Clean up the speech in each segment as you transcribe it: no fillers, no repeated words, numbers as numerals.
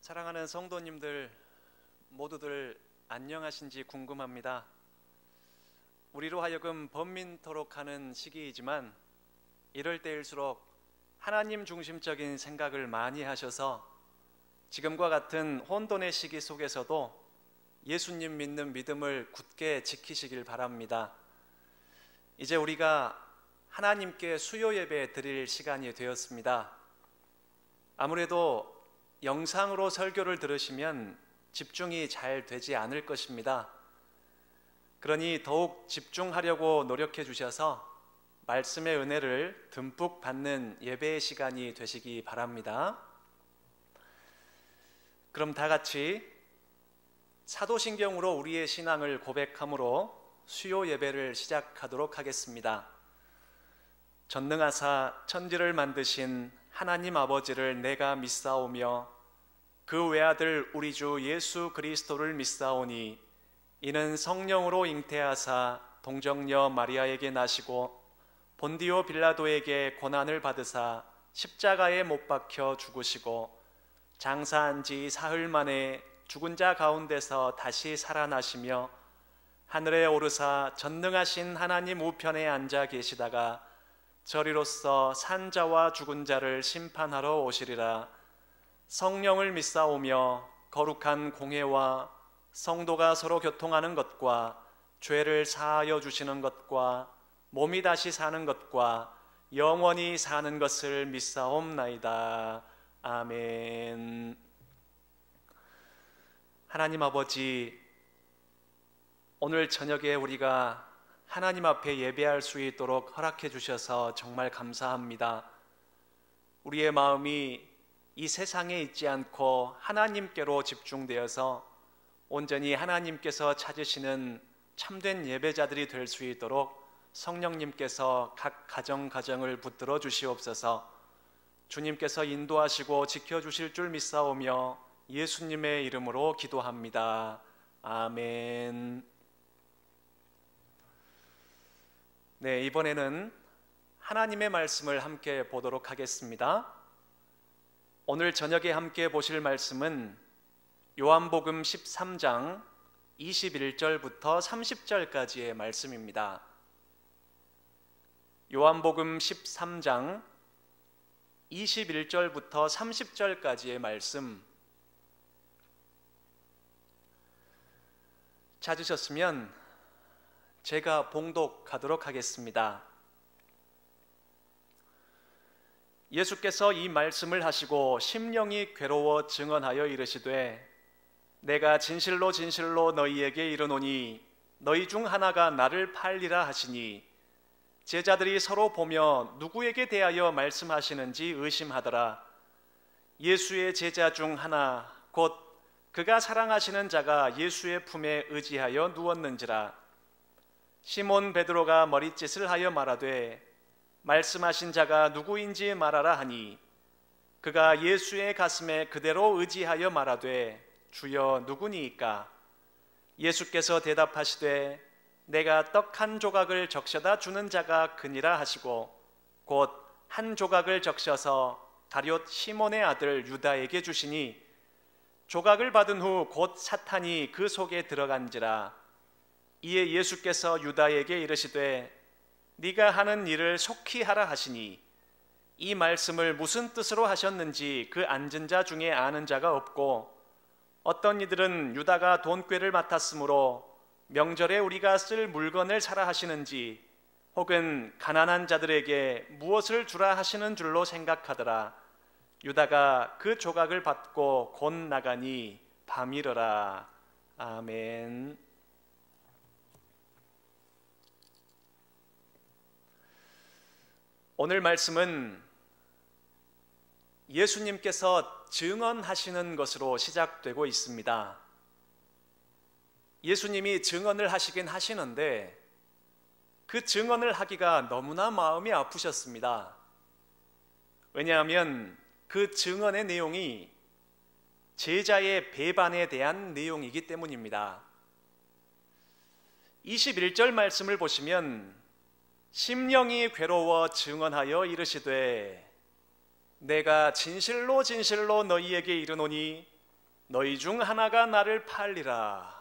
사랑하는 성도님들 모두들 안녕하신지 궁금합니다. 우리로 하여금 번민토록하는 시기이지만 이럴 때일수록 하나님 중심적인 생각을 많이 하셔서 지금과 같은 혼돈의 시기 속에서도 예수님 믿는 믿음을 굳게 지키시길 바랍니다. 이제 우리가 하나님께 수요 예배 드릴 시간이 되었습니다. 아무래도 영상으로 설교를 들으시면 집중이 잘 되지 않을 것입니다. 그러니 더욱 집중하려고 노력해 주셔서 말씀의 은혜를 듬뿍 받는 예배의 시간이 되시기 바랍니다. 그럼 다 같이 사도신경으로 우리의 신앙을 고백함으로 수요 예배를 시작하도록 하겠습니다. 전능하사 천지를 만드신 하나님 아버지를 내가 믿사오며 그 외아들 우리 주 예수 그리스도를 믿사오니 이는 성령으로 잉태하사 동정녀 마리아에게 나시고 본디오 빌라도에게 고난을 받으사 십자가에 못 박혀 죽으시고 장사한 지 사흘 만에 죽은 자 가운데서 다시 살아나시며 하늘에 오르사 전능하신 하나님 우편에 앉아 계시다가 저리로서 산 자와 죽은 자를 심판하러 오시리라. 성령을 믿사오며 거룩한 공회와 성도가 서로 교통하는 것과 죄를 사하여 주시는 것과 몸이 다시 사는 것과 영원히 사는 것을 믿사옵나이다. 아멘. 하나님 아버지, 오늘 저녁에 우리가 하나님 앞에 예배할 수 있도록 허락해 주셔서 정말 감사합니다. 우리의 마음이 이 세상에 있지 않고 하나님께로 집중되어서 온전히 하나님께서 찾으시는 참된 예배자들이 될 수 있도록 성령님께서 각 가정을 붙들어 주시옵소서. 주님께서 인도하시고 지켜주실 줄 믿사오며 예수님의 이름으로 기도합니다. 아멘. 네, 이번에는 하나님의 말씀을 함께 보도록 하겠습니다. 오늘 저녁에 함께 보실 말씀은 요한복음 13장 21절부터 30절까지의 말씀입니다. 요한복음 13장 21절부터 30절까지의 말씀 찾으셨으면 제가 봉독하도록 하겠습니다. 예수께서 이 말씀을 하시고 심령이 괴로워 증언하여 이르시되 내가 진실로 진실로 너희에게 이르노니 너희 중 하나가 나를 팔리라 하시니 제자들이 서로 보며 누구에게 대하여 말씀하시는지 의심하더라. 예수의 제자 중 하나 곧 그가 사랑하시는 자가 예수의 품에 의지하여 누웠는지라. 시몬 베드로가 머리짓을 하여 말하되 말씀하신 자가 누구인지 말하라 하니 그가 예수의 가슴에 그대로 의지하여 말하되 주여 누구니이까? 예수께서 대답하시되 내가 떡 한 조각을 적셔다 주는 자가 그니라 하시고 곧 한 조각을 적셔서 가룟 시몬의 아들 유다에게 주시니 조각을 받은 후 곧 사탄이 그 속에 들어간지라. 이에 예수께서 유다에게 이르시되 네가 하는 일을 속히 하라 하시니 이 말씀을 무슨 뜻으로 하셨는지 그 앉은 자 중에 아는 자가 없고 어떤 이들은 유다가 돈꾀를 맡았으므로 명절에 우리가 쓸 물건을 사라 하시는지 혹은 가난한 자들에게 무엇을 주라 하시는 줄로 생각하더라. 유다가 그 조각을 받고 곧 나가니 밤이러라. 아멘. 오늘 말씀은 예수님께서 증언하시는 것으로 시작되고 있습니다. 예수님이 증언을 하시긴 하시는데 그 증언을 하기가 너무나 마음이 아프셨습니다. 왜냐하면 그 증언의 내용이 제자의 배반에 대한 내용이기 때문입니다. 21절 말씀을 보시면 심령이 괴로워 증언하여 이르시되 내가 진실로 진실로 너희에게 이르노니 너희 중 하나가 나를 팔리라.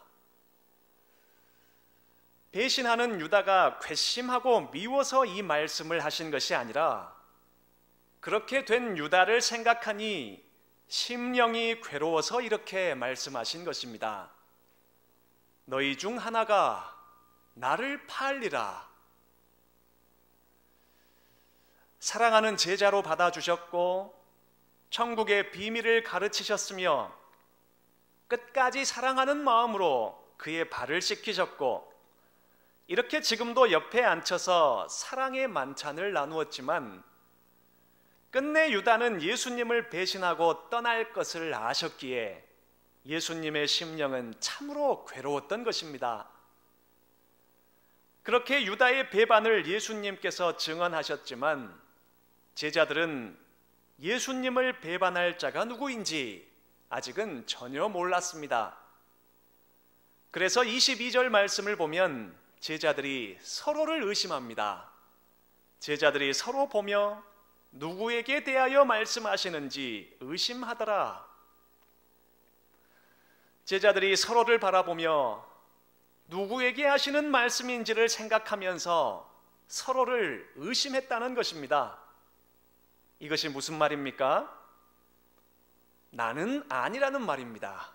배신하는 유다가 괘씸하고 미워서 이 말씀을 하신 것이 아니라 그렇게 된 유다를 생각하니 심령이 괴로워서 이렇게 말씀하신 것입니다. 너희 중 하나가 나를 팔리라. 사랑하는 제자로 받아주셨고 천국의 비밀을 가르치셨으며 끝까지 사랑하는 마음으로 그의 발을 씻기셨고 이렇게 지금도 옆에 앉혀서 사랑의 만찬을 나누었지만 끝내 유다는 예수님을 배신하고 떠날 것을 아셨기에 예수님의 심령은 참으로 괴로웠던 것입니다. 그렇게 유다의 배반을 예수님께서 증언하셨지만 제자들은 예수님을 배반할 자가 누구인지 아직은 전혀 몰랐습니다. 그래서 22절 말씀을 보면 제자들이 서로를 의심합니다. 제자들이 서로 보며 누구에게 대하여 말씀하시는지 의심하더라. 제자들이 서로를 바라보며 누구에게 하시는 말씀인지를 생각하면서 서로를 의심했다는 것입니다. 이것이 무슨 말입니까? 나는 아니라는 말입니다.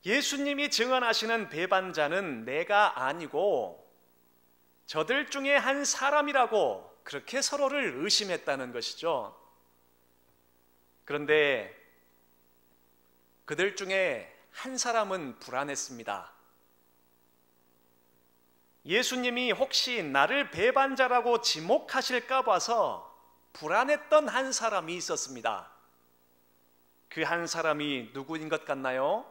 예수님이 증언하시는 배반자는 내가 아니고 저들 중에 한 사람이라고 그렇게 서로를 의심했다는 것이죠. 그런데 그들 중에 한 사람은 불안했습니다. 예수님이 혹시 나를 배반자라고 지목하실까 봐서 불안했던 한 사람이 있었습니다. 그 한 사람이 누구인 것 같나요?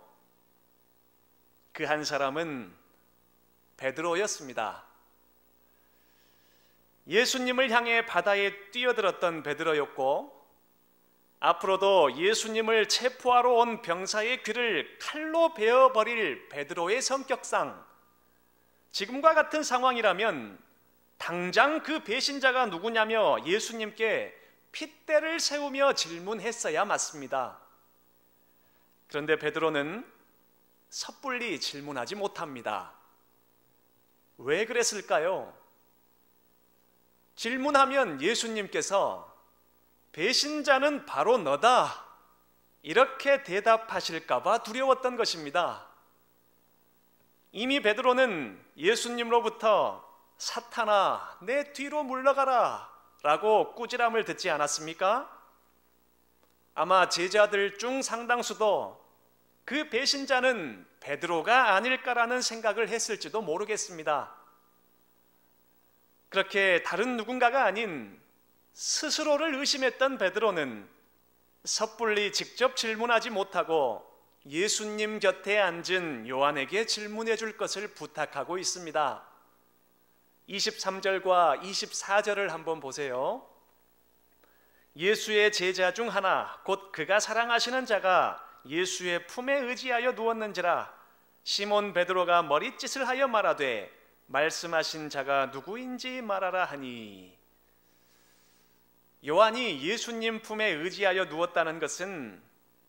그 한 사람은 베드로였습니다. 예수님을 향해 바다에 뛰어들었던 베드로였고 앞으로도 예수님을 체포하러 온 병사의 귀를 칼로 베어버릴 베드로의 성격상 지금과 같은 상황이라면 당장 그 배신자가 누구냐며 예수님께 핏대를 세우며 질문했어야 맞습니다. 그런데 베드로는 섣불리 질문하지 못합니다. 왜 그랬을까요? 질문하면 예수님께서 배신자는 바로 너다 이렇게 대답하실까 봐 두려웠던 것입니다. 이미 베드로는 예수님으로부터 사탄아 내 뒤로 물러가라 라고 꾸지람을 듣지 않았습니까? 아마 제자들 중 상당수도 그 배신자는 베드로가 아닐까라는 생각을 했을지도 모르겠습니다. 그렇게 다른 누군가가 아닌 스스로를 의심했던 베드로는 섣불리 직접 질문하지 못하고 예수님 곁에 앉은 요한에게 질문해 줄 것을 부탁하고 있습니다. 23절과 24절을 한번 보세요. 예수의 제자 중 하나 곧 그가 사랑하시는 자가 예수의 품에 의지하여 누웠는지라. 시몬 베드로가 머리짓을 하여 말하되 말씀하신 자가 누구인지 말하라 하니. 요한이 예수님 품에 의지하여 누웠다는 것은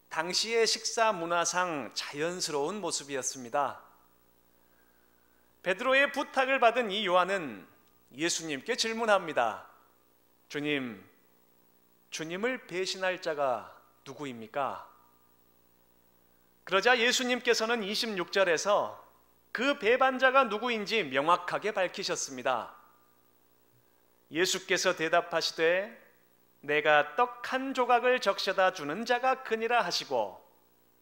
당시의 식사 문화상 자연스러운 모습이었습니다. 베드로의 부탁을 받은 이 요한은 예수님께 질문합니다. 주님, 주님을 배신할 자가 누구입니까? 그러자 예수님께서는 26절에서 그 배반자가 누구인지 명확하게 밝히셨습니다. 예수께서 대답하시되 내가 떡 한 조각을 적셔다 주는 자가 그니라 하시고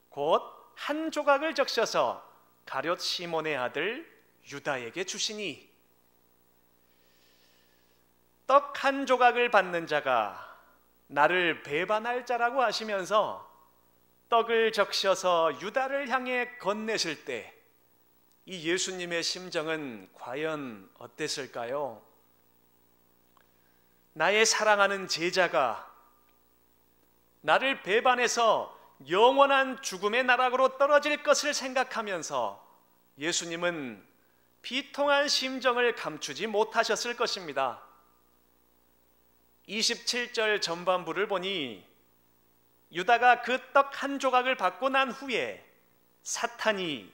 곧 한 조각을 적셔서 가룟 시몬의 아들 유다에게 주시니. 떡 한 조각을 받는 자가 나를 배반할 자라고 하시면서 떡을 적셔서 유다를 향해 건네실 때 이 예수님의 심정은 과연 어땠을까요? 나의 사랑하는 제자가 나를 배반해서 영원한 죽음의 나락으로 떨어질 것을 생각하면서 예수님은 비통한 심정을 감추지 못하셨을 것입니다. 27절 전반부를 보니 유다가 그 떡 한 조각을 받고 난 후에 사탄이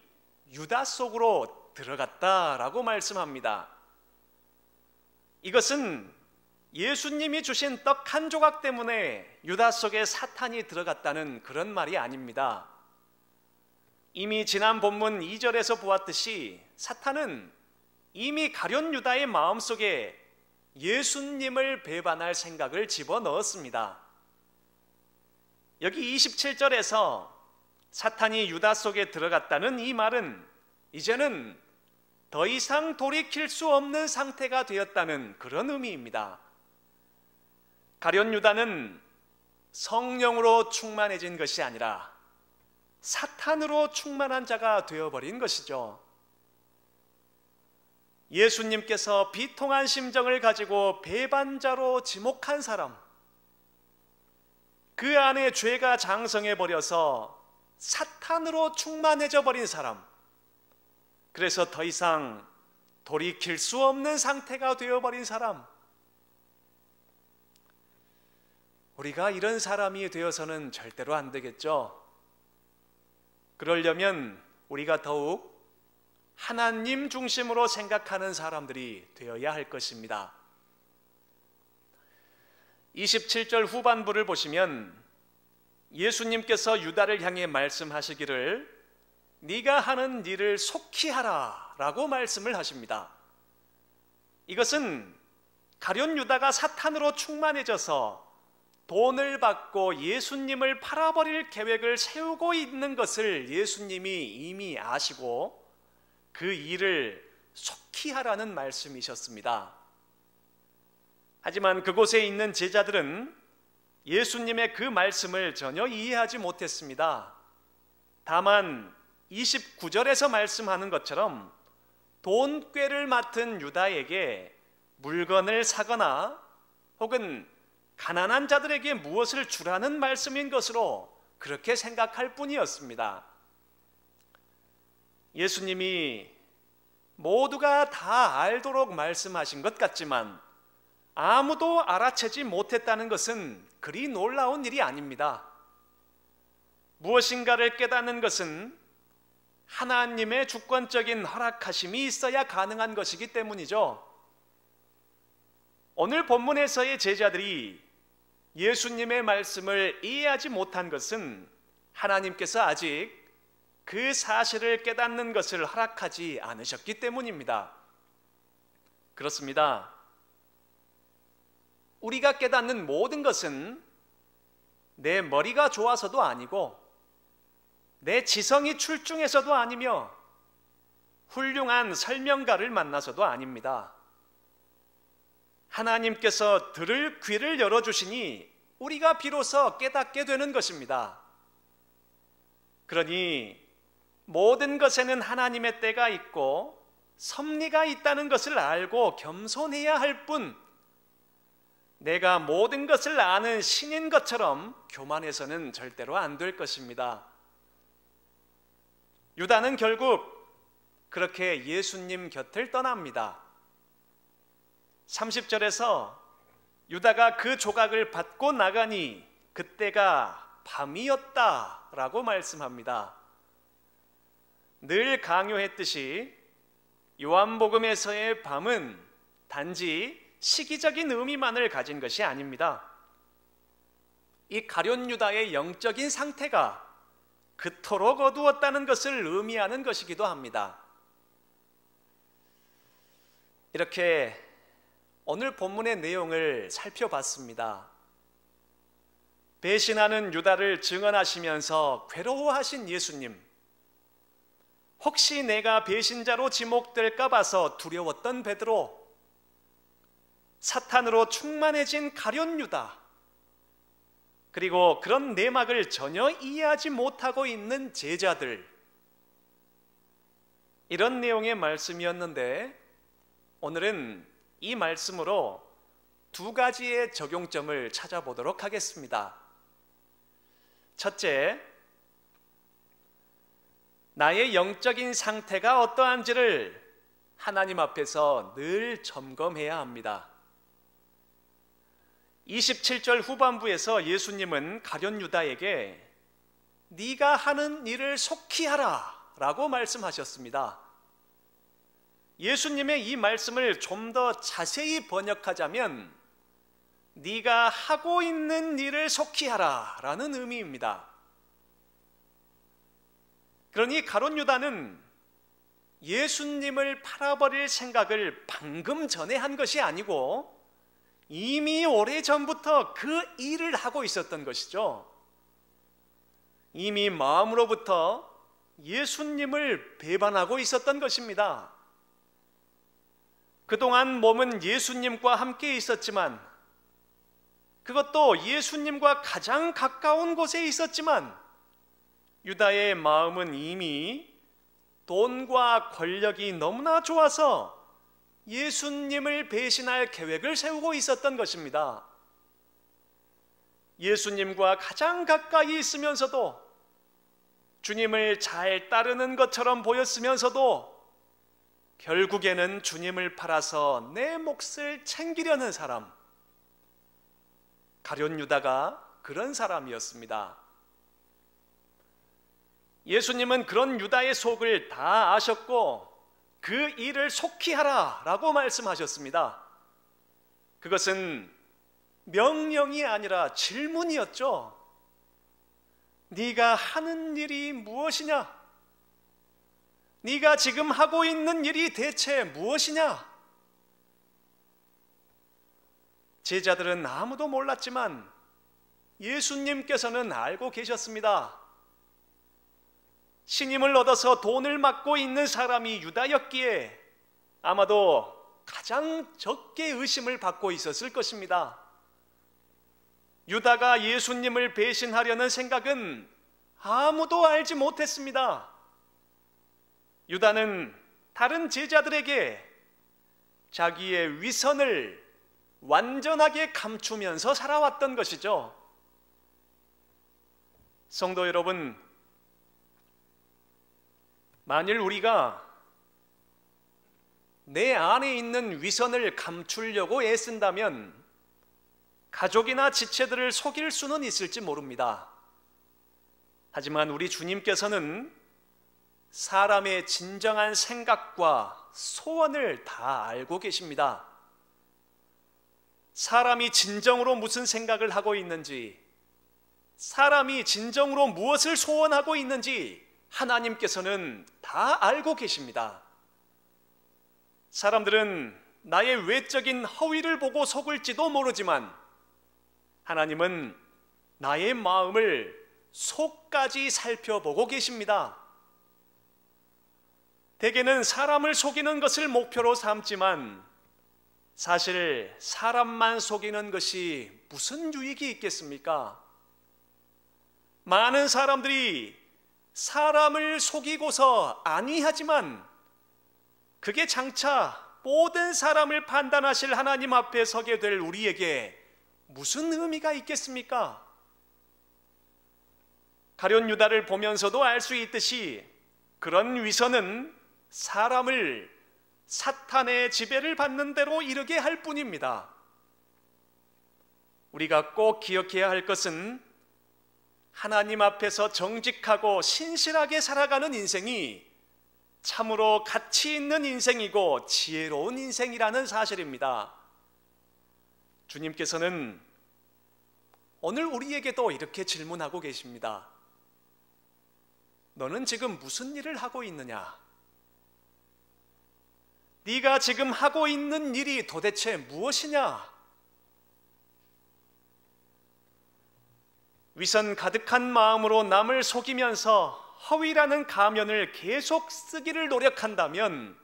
유다 속으로 들어갔다라고 말씀합니다. 이것은 예수님이 주신 떡 한 조각 때문에 유다 속에 사탄이 들어갔다는 그런 말이 아닙니다. 이미 지난 본문 2절에서 보았듯이 사탄은 이미 가룟 유다의 마음속에 예수님을 배반할 생각을 집어넣었습니다. 여기 27절에서 사탄이 유다 속에 들어갔다는 이 말은 이제는 더 이상 돌이킬 수 없는 상태가 되었다는 그런 의미입니다. 가룟 유다는 성령으로 충만해진 것이 아니라 사탄으로 충만한 자가 되어버린 것이죠. 예수님께서 비통한 심정을 가지고 배반자로 지목한 사람, 그 안에 죄가 장성해 버려서 사탄으로 충만해져 버린 사람, 그래서 더 이상 돌이킬 수 없는 상태가 되어버린 사람, 우리가 이런 사람이 되어서는 절대로 안 되겠죠. 그러려면 우리가 더욱 하나님 중심으로 생각하는 사람들이 되어야 할 것입니다. 27절 후반부를 보시면 예수님께서 유다를 향해 말씀하시기를 네가 하는 일을 속히 하라 라고 말씀을 하십니다. 이것은 가룟 유다가 사탄으로 충만해져서 돈을 받고 예수님을 팔아버릴 계획을 세우고 있는 것을 예수님이 이미 아시고 그 일을 속히 하라는 말씀이셨습니다. 하지만 그곳에 있는 제자들은 예수님의 그 말씀을 전혀 이해하지 못했습니다. 다만 29절에서 말씀하는 것처럼 돈꾀를 맡은 유다에게 물건을 사거나 혹은 가난한 자들에게 무엇을 주라는 말씀인 것으로 그렇게 생각할 뿐이었습니다. 예수님이 모두가 다 알도록 말씀하신 것 같지만 아무도 알아채지 못했다는 것은 그리 놀라운 일이 아닙니다. 무엇인가를 깨닫는 것은 하나님의 주권적인 허락하심이 있어야 가능한 것이기 때문이죠. 오늘 본문에서의 제자들이 예수님의 말씀을 이해하지 못한 것은 하나님께서 아직 그 사실을 깨닫는 것을 허락하지 않으셨기 때문입니다. 그렇습니다. 우리가 깨닫는 모든 것은 내 머리가 좋아서도 아니고 내 지성이 출중해서도 아니며 훌륭한 설명가를 만나서도 아닙니다. 하나님께서 들을 귀를 열어주시니 우리가 비로소 깨닫게 되는 것입니다. 그러니 모든 것에는 하나님의 때가 있고 섭리가 있다는 것을 알고 겸손해야 할 뿐, 내가 모든 것을 아는 신인 것처럼 교만해서는 절대로 안 될 것입니다. 유다는 결국 그렇게 예수님 곁을 떠납니다. 30절에서 유다가 그 조각을 받고 나가니 그때가 밤이었다 라고 말씀합니다. 늘 강요했듯이 요한복음에서의 밤은 단지 시기적인 의미만을 가진 것이 아닙니다. 이 가룟 유다의 영적인 상태가 그토록 어두웠다는 것을 의미하는 것이기도 합니다. 이렇게 오늘 본문의 내용을 살펴봤습니다. 배신하는 유다를 증언하시면서 괴로워하신 예수님, 혹시 내가 배신자로 지목될까 봐서 두려웠던 베드로, 사탄으로 충만해진 가룟 유다, 그리고 그런 내막을 전혀 이해하지 못하고 있는 제자들, 이런 내용의 말씀이었는데 오늘은 이 말씀으로 두 가지의 적용점을 찾아보도록 하겠습니다. 첫째, 나의 영적인 상태가 어떠한지를 하나님 앞에서 늘 점검해야 합니다. 27절 후반부에서 예수님은 가룟 유다에게 네가 하는 일을 속히 하라 라고 말씀하셨습니다. 예수님의 이 말씀을 좀 더 자세히 번역하자면 네가 하고 있는 일을 속히 하라 라는 의미입니다. 그러니 가룟 유다는 예수님을 팔아버릴 생각을 방금 전에 한 것이 아니고 이미 오래전부터 그 일을 하고 있었던 것이죠. 이미 마음으로부터 예수님을 배반하고 있었던 것입니다. 그동안 몸은 예수님과 함께 있었지만, 그것도 예수님과 가장 가까운 곳에 있었지만, 유다의 마음은 이미 돈과 권력이 너무나 좋아서 예수님을 배신할 계획을 세우고 있었던 것입니다. 예수님과 가장 가까이 있으면서도, 주님을 잘 따르는 것처럼 보였으면서도 결국에는 주님을 팔아서 내 몫을 챙기려는 사람, 가룟 유다가 그런 사람이었습니다. 예수님은 그런 유다의 속을 다 아셨고 그 일을 속히 하라 라고 말씀하셨습니다. 그것은 명령이 아니라 질문이었죠. 네가 하는 일이 무엇이냐? 네가 지금 하고 있는 일이 대체 무엇이냐? 제자들은 아무도 몰랐지만 예수님께서는 알고 계셨습니다. 신임을 얻어서 돈을 맡고 있는 사람이 유다였기에 아마도 가장 적게 의심을 받고 있었을 것입니다. 유다가 예수님을 배신하려는 생각은 아무도 알지 못했습니다. 유다는 다른 제자들에게 자기의 위선을 완전하게 감추면서 살아왔던 것이죠. 성도 여러분, 만일 우리가 내 안에 있는 위선을 감추려고 애쓴다면 가족이나 지체들을 속일 수는 있을지 모릅니다. 하지만 우리 주님께서는 사람의 진정한 생각과 소원을 다 알고 계십니다. 사람이 진정으로 무슨 생각을 하고 있는지, 사람이 진정으로 무엇을 소원하고 있는지 하나님께서는 다 알고 계십니다. 사람들은 나의 외적인 허위를 보고 속을지도 모르지만 하나님은 나의 마음을 속까지 살펴보고 계십니다. 대개는 사람을 속이는 것을 목표로 삼지만 사실 사람만 속이는 것이 무슨 유익이 있겠습니까? 많은 사람들이 사람을 속이고서 안위하지만 그게 장차 모든 사람을 판단하실 하나님 앞에 서게 될 우리에게 무슨 의미가 있겠습니까? 가룟 유다를 보면서도 알 수 있듯이 그런 위선은 사람을 사탄의 지배를 받는 대로 이르게 할 뿐입니다. 우리가 꼭 기억해야 할 것은 하나님 앞에서 정직하고 신실하게 살아가는 인생이 참으로 가치 있는 인생이고 지혜로운 인생이라는 사실입니다. 주님께서는 오늘 우리에게도 이렇게 질문하고 계십니다. 너는 지금 무슨 일을 하고 있느냐? 네가 지금 하고 있는 일이 도대체 무엇이냐? 위선 가득한 마음으로 남을 속이면서 허위라는 가면을 계속 쓰기를 노력한다면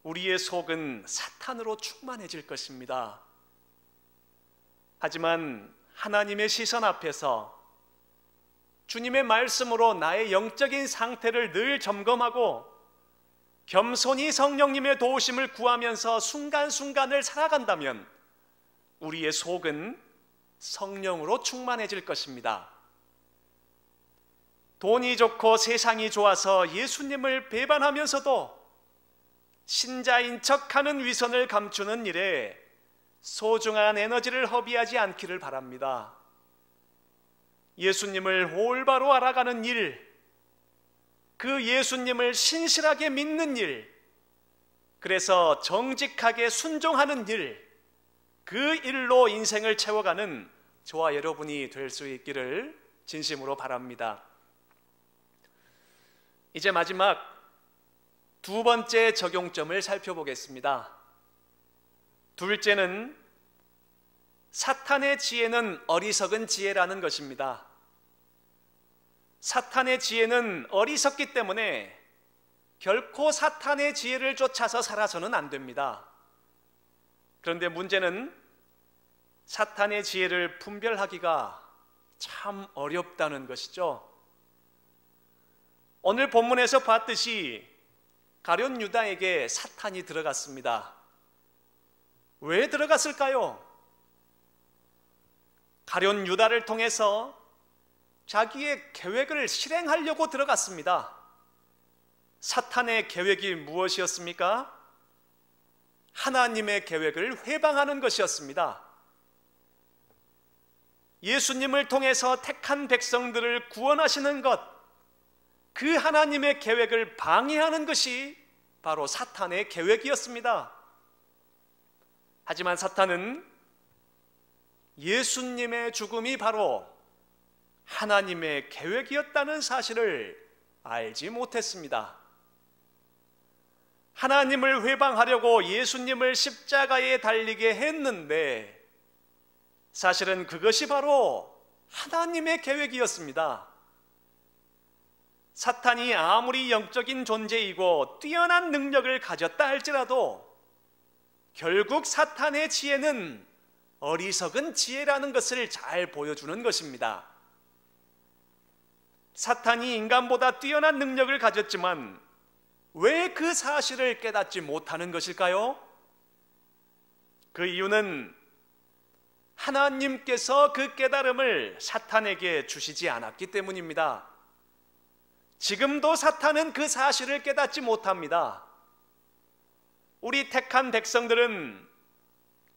우리의 속은 사탄으로 충만해질 것입니다. 하지만 하나님의 시선 앞에서 주님의 말씀으로 나의 영적인 상태를 늘 점검하고 겸손히 성령님의 도우심을 구하면서 순간순간을 살아간다면 우리의 속은 성령으로 충만해질 것입니다. 돈이 좋고 세상이 좋아서 예수님을 배반하면서도 신자인 척하는 위선을 감추는 일에 소중한 에너지를 허비하지 않기를 바랍니다. 예수님을 올바로 알아가는 일, 그 예수님을 신실하게 믿는 일, 그래서 정직하게 순종하는 일, 그 일로 인생을 채워가는 저와 여러분이 될 수 있기를 진심으로 바랍니다. 이제 마지막 두 번째 적용점을 살펴보겠습니다. 둘째는 사탄의 지혜는 어리석은 지혜라는 것입니다. 사탄의 지혜는 어리석기 때문에 결코 사탄의 지혜를 쫓아서 살아서는 안 됩니다. 그런데 문제는 사탄의 지혜를 분별하기가 참 어렵다는 것이죠. 오늘 본문에서 봤듯이 가룟 유다에게 사탄이 들어갔습니다. 왜 들어갔을까요? 가룟 유다를 통해서 자기의 계획을 실행하려고 들어갔습니다. 사탄의 계획이 무엇이었습니까? 하나님의 계획을 회방하는 것이었습니다. 예수님을 통해서 택한 백성들을 구원하시는 것, 그 하나님의 계획을 방해하는 것이 바로 사탄의 계획이었습니다. 하지만 사탄은 예수님의 죽음이 바로 하나님의 계획이었다는 사실을 알지 못했습니다. 하나님을 회방하려고 예수님을 십자가에 달리게 했는데 사실은 그것이 바로 하나님의 계획이었습니다. 사탄이 아무리 영적인 존재이고 뛰어난 능력을 가졌다 할지라도 결국 사탄의 지혜는 어리석은 지혜라는 것을 잘 보여주는 것입니다. 사탄이 인간보다 뛰어난 능력을 가졌지만 왜 그 사실을 깨닫지 못하는 것일까요? 그 이유는 하나님께서 그 깨달음을 사탄에게 주시지 않았기 때문입니다. 지금도 사탄은 그 사실을 깨닫지 못합니다. 우리 택한 백성들은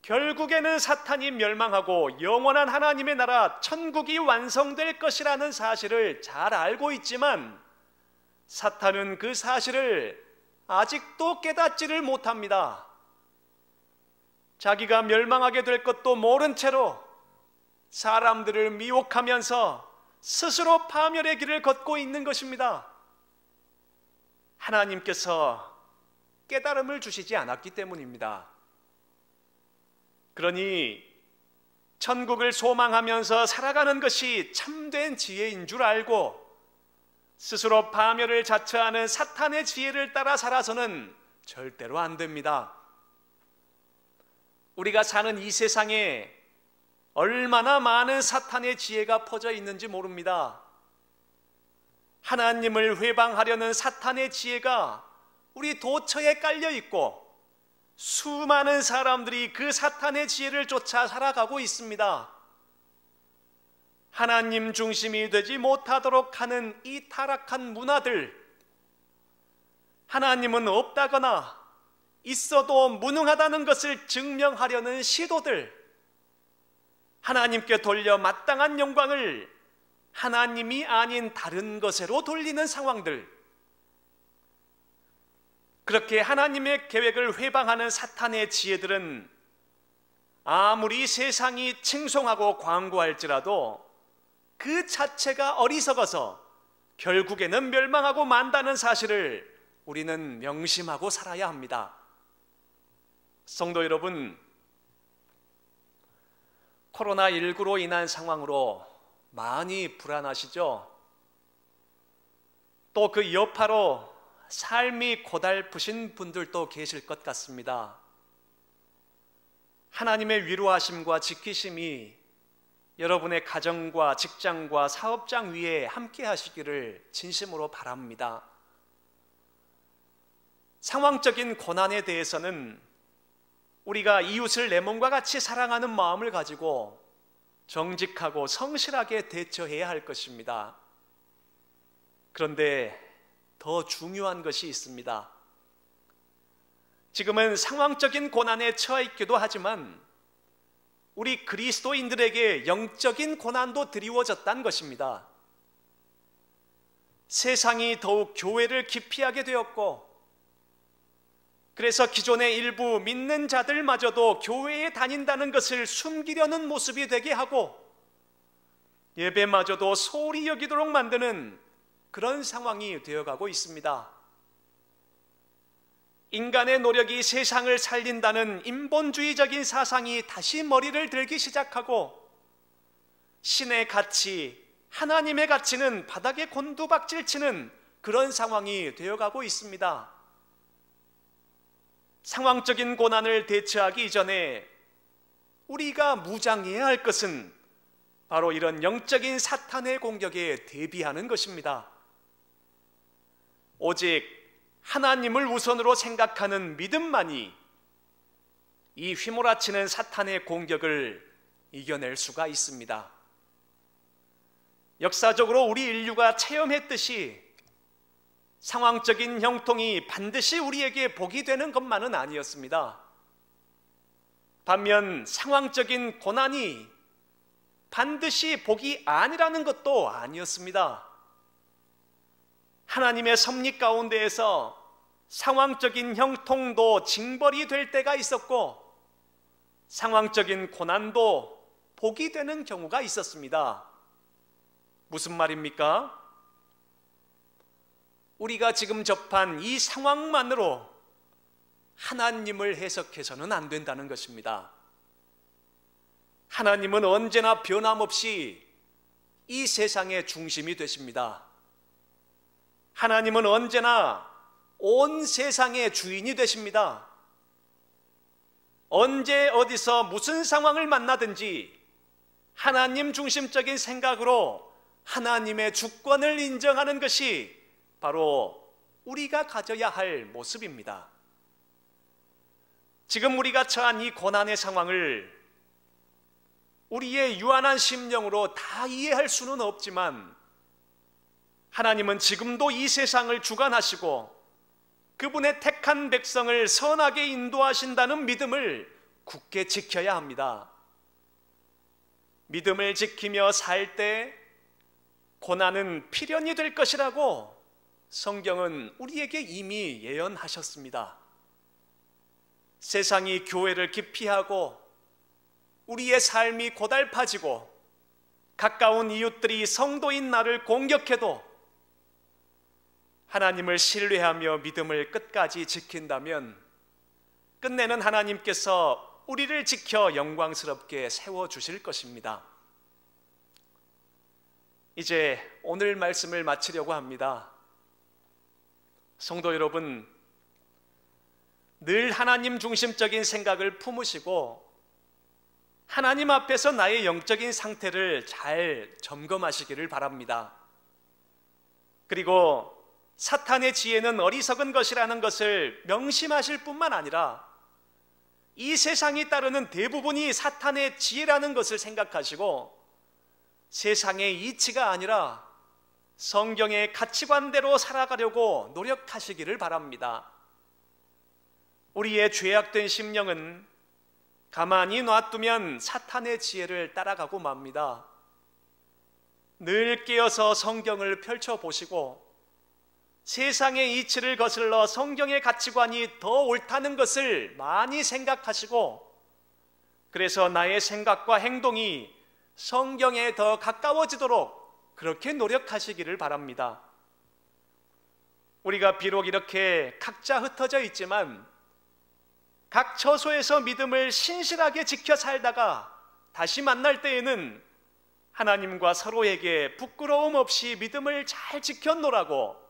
결국에는 사탄이 멸망하고 영원한 하나님의 나라 천국이 완성될 것이라는 사실을 잘 알고 있지만 사탄은 그 사실을 아직도 깨닫지를 못합니다. 자기가 멸망하게 될 것도 모른 채로 사람들을 미혹하면서 스스로 파멸의 길을 걷고 있는 것입니다. 하나님께서 깨달음을 주시지 않았기 때문입니다. 그러니 천국을 소망하면서 살아가는 것이 참된 지혜인 줄 알고 스스로 파멸을 자처하는 사탄의 지혜를 따라 살아서는 절대로 안 됩니다. 우리가 사는 이 세상에 얼마나 많은 사탄의 지혜가 퍼져 있는지 모릅니다. 하나님을 회방하려는 사탄의 지혜가 우리 도처에 깔려 있고 수많은 사람들이 그 사탄의 지혜를 쫓아 살아가고 있습니다. 하나님 중심이 되지 못하도록 하는 이 타락한 문화들, 하나님은 없다거나 있어도 무능하다는 것을 증명하려는 시도들, 하나님께 돌려 마땅한 영광을 하나님이 아닌 다른 것으로 돌리는 상황들, 그렇게 하나님의 계획을 회방하는 사탄의 지혜들은 아무리 세상이 칭송하고 광고할지라도 그 자체가 어리석어서 결국에는 멸망하고 만다는 사실을 우리는 명심하고 살아야 합니다. 성도 여러분, 코로나19로 인한 상황으로 많이 불안하시죠? 또 그 여파로 삶이 고달프신 분들도 계실 것 같습니다. 하나님의 위로하심과 지키심이 여러분의 가정과 직장과 사업장 위에 함께 하시기를 진심으로 바랍니다. 상황적인 고난에 대해서는 우리가 이웃을 내 몸과 같이 사랑하는 마음을 가지고 정직하고 성실하게 대처해야 할 것입니다. 그런데 더 중요한 것이 있습니다. 지금은 상황적인 고난에 처해 있기도 하지만 우리 그리스도인들에게 영적인 고난도 드리워졌다는 것입니다. 세상이 더욱 교회를 기피하게 되었고, 그래서 기존의 일부 믿는 자들마저도 교회에 다닌다는 것을 숨기려는 모습이 되게 하고, 예배마저도 소홀히 여기도록 만드는 그런 상황이 되어가고 있습니다. 인간의 노력이 세상을 살린다는 인본주의적인 사상이 다시 머리를 들기 시작하고, 신의 가치, 하나님의 가치는 바닥에 곤두박질치는 그런 상황이 되어가고 있습니다. 상황적인 고난을 대처하기 이전에 우리가 무장해야 할 것은 바로 이런 영적인 사탄의 공격에 대비하는 것입니다. 오직 하나님을 우선으로 생각하는 믿음만이 이 휘몰아치는 사탄의 공격을 이겨낼 수가 있습니다. 역사적으로 우리 인류가 체험했듯이 상황적인 형통이 반드시 우리에게 복이 되는 것만은 아니었습니다. 반면 상황적인 고난이 반드시 복이 아니라는 것도 아니었습니다. 하나님의 섭리 가운데에서 상황적인 형통도 징벌이 될 때가 있었고, 상황적인 고난도 복이 되는 경우가 있었습니다. 무슨 말입니까? 우리가 지금 접한 이 상황만으로 하나님을 해석해서는 안 된다는 것입니다. 하나님은 언제나 변함없이 이 세상의 중심이 되십니다. 하나님은 언제나 온 세상의 주인이 되십니다. 언제 어디서 무슨 상황을 만나든지 하나님 중심적인 생각으로 하나님의 주권을 인정하는 것이 바로 우리가 가져야 할 모습입니다. 지금 우리가 처한 이 고난의 상황을 우리의 유한한 심령으로 다 이해할 수는 없지만, 하나님은 지금도 이 세상을 주관하시고 그분의 택한 백성을 선하게 인도하신다는 믿음을 굳게 지켜야 합니다. 믿음을 지키며 살 때 고난은 필연이 될 것이라고 성경은 우리에게 이미 예언하셨습니다. 세상이 교회를 기피하고 우리의 삶이 고달파지고 가까운 이웃들이 성도인 나를 공격해도 하나님을 신뢰하며 믿음을 끝까지 지킨다면 끝내는 하나님께서 우리를 지켜 영광스럽게 세워주실 것입니다. 이제 오늘 말씀을 마치려고 합니다. 성도 여러분, 늘 하나님 중심적인 생각을 품으시고 하나님 앞에서 나의 영적인 상태를 잘 점검하시기를 바랍니다. 그리고 사탄의 지혜는 어리석은 것이라는 것을 명심하실 뿐만 아니라 이 세상이 따르는 대부분이 사탄의 지혜라는 것을 생각하시고 세상의 이치가 아니라 성경의 가치관대로 살아가려고 노력하시기를 바랍니다. 우리의 죄악된 심령은 가만히 놔두면 사탄의 지혜를 따라가고 맙니다. 늘 깨어서 성경을 펼쳐보시고 세상의 이치를 거슬러 성경의 가치관이 더 옳다는 것을 많이 생각하시고, 그래서 나의 생각과 행동이 성경에 더 가까워지도록 그렇게 노력하시기를 바랍니다. 우리가 비록 이렇게 각자 흩어져 있지만 각 처소에서 믿음을 신실하게 지켜 살다가 다시 만날 때에는 하나님과 서로에게 부끄러움 없이 믿음을 잘 지켰노라고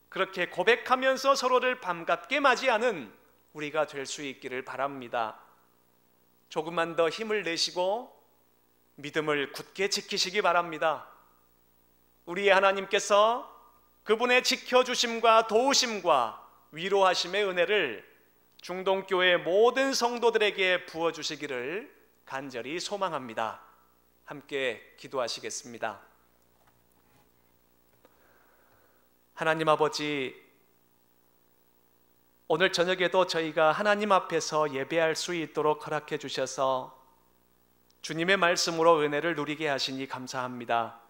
그렇게 고백하면서 서로를 반갑게 맞이하는 우리가 될 수 있기를 바랍니다. 조금만 더 힘을 내시고 믿음을 굳게 지키시기 바랍니다. 우리의 하나님께서 그분의 지켜주심과 도우심과 위로하심의 은혜를 중동교회 모든 성도들에게 부어주시기를 간절히 소망합니다. 함께 기도하시겠습니다. 하나님 아버지, 오늘 저녁에도 저희가 하나님 앞에서 예배할 수 있도록 허락해 주셔서 주님의 말씀으로 은혜를 누리게 하시니 감사합니다.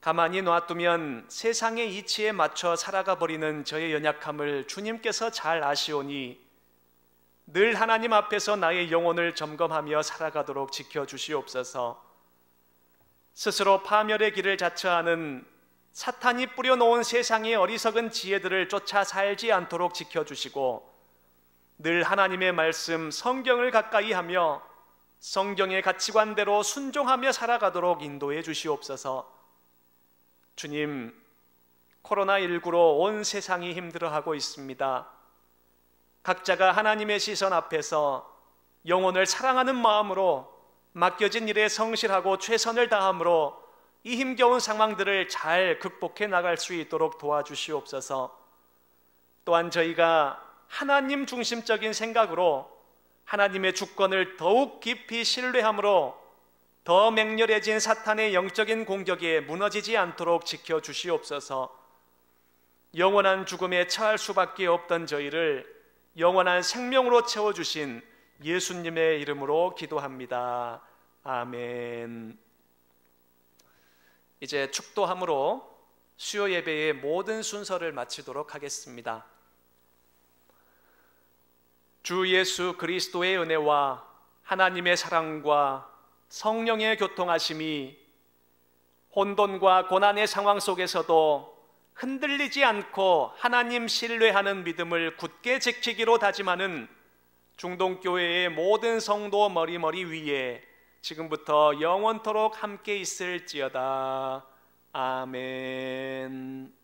가만히 놔두면 세상의 이치에 맞춰 살아가 버리는 저의 연약함을 주님께서 잘 아시오니 늘 하나님 앞에서 나의 영혼을 점검하며 살아가도록 지켜주시옵소서. 스스로 파멸의 길을 자처하는 사탄이 뿌려놓은 세상의 어리석은 지혜들을 쫓아 살지 않도록 지켜주시고 늘 하나님의 말씀 성경을 가까이 하며 성경의 가치관대로 순종하며 살아가도록 인도해 주시옵소서. 주님, 코로나19로 온 세상이 힘들어하고 있습니다. 각자가 하나님의 시선 앞에서 영혼을 사랑하는 마음으로 맡겨진 일에 성실하고 최선을 다함으로 이 힘겨운 상황들을 잘 극복해 나갈 수 있도록 도와주시옵소서. 또한 저희가 하나님 중심적인 생각으로 하나님의 주권을 더욱 깊이 신뢰함으로 더 맹렬해진 사탄의 영적인 공격에 무너지지 않도록 지켜주시옵소서. 영원한 죽음에 처할 수밖에 없던 저희를 영원한 생명으로 채워주신 예수님의 이름으로 기도합니다. 아멘. 이제 축도함으로 수요 예배의 모든 순서를 마치도록 하겠습니다. 주 예수 그리스도의 은혜와 하나님의 사랑과 성령의 교통하심이 혼돈과 고난의 상황 속에서도 흔들리지 않고 하나님 신뢰하는 믿음을 굳게 지키기로 다짐하는 중동교회의 모든 성도 머리머리 위에 지금부터 영원토록 함께 있을지어다. 아멘.